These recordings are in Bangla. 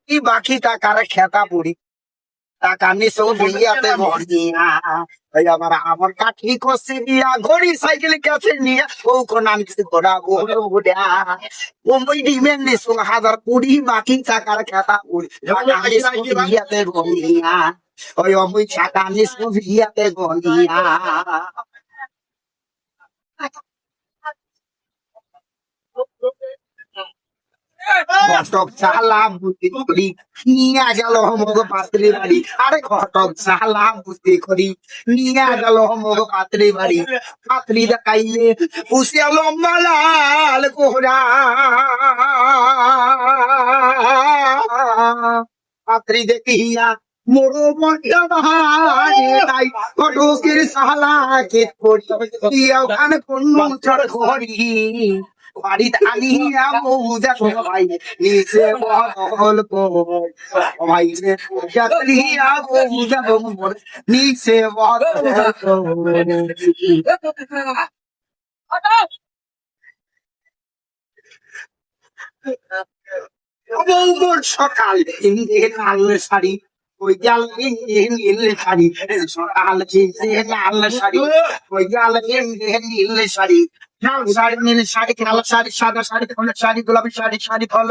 কি বাকি টাকার খেতা পড়ি টাকা নিচেও বিয়াতে ভরিয়া ওই আমার কাঠি কষে দিয়া ঘড়ি সাইকেল কাছে নিয়ে ও কোন আমি ঘোড়া ঘোড়া ও মই ডিমের নিচু 1000 বাকি টাকার খেতা পড়ি বিয়াতে ভরিয়া ওই অমই টাকা নিচু বিয়াতে ভরিয়া ঘটক চালা বুদ্ধি করি নিয়ে গেল মগ পাত্রী বাড়ি আরে ঘটক চালা বুদ্ধি করি নিয়ে গেল মগ পাত্রী বাড়ি পাত্রী দেখাইলে পুষিয়া লম্বা লাল কোহরা পাত্রী দেখিয়া মোরো মনটা বাহারে ঘটকের সালা কেট করি ওখানে কোন চড় ঘড়ি বাড়িতে আনিয়া মৌজা সবাই নিচে বহল ভাই যাত্রীরা মৌজা নিচে বহল সকাল লাল শাড়ি ওই গাল নীল শাড়ি সকাল লাল শাড়ি ওই গাল নীল শাড়ি লাল শাড়ি নীল শাড়ি কালো শাড়ি সাদা শাড়ি খোলা শাড়ি গোলাপি শাড়ি শাড়ি ফল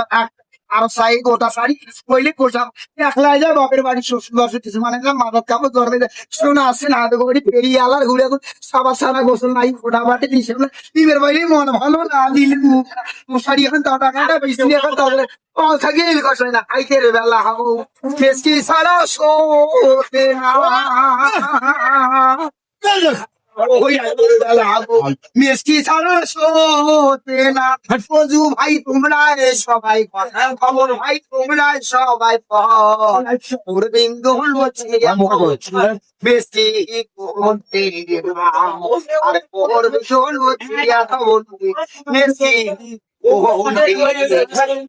আরো শাড়ি গোটা শাড়ি কইলে পোশাক একলা যায় বাপের বাড়ি শ্বশুর বাসে কিছু মানে না মাদক কাপড় ধরবে শোনা আসছে না তো করি পেরিয়ে আলার ঘুরে সাবার সারা গোসল নাই ফোটা বাটে দিছে টিমের বাইরে মন ভালো না দিলে মশারি এখন টাকাটা বেশি এখন তাহলে থাকে এই কষ্ট না খাইতে রে বেলা হাবো মেসকি সারা শোতে না মিষ্টি ছাড়া শোতে না সজু ভাই তোমরা সবাই খবর ভাই তোমরা সবাই বিন্দু মিষ্টি করতে আর খবর মিষ্টি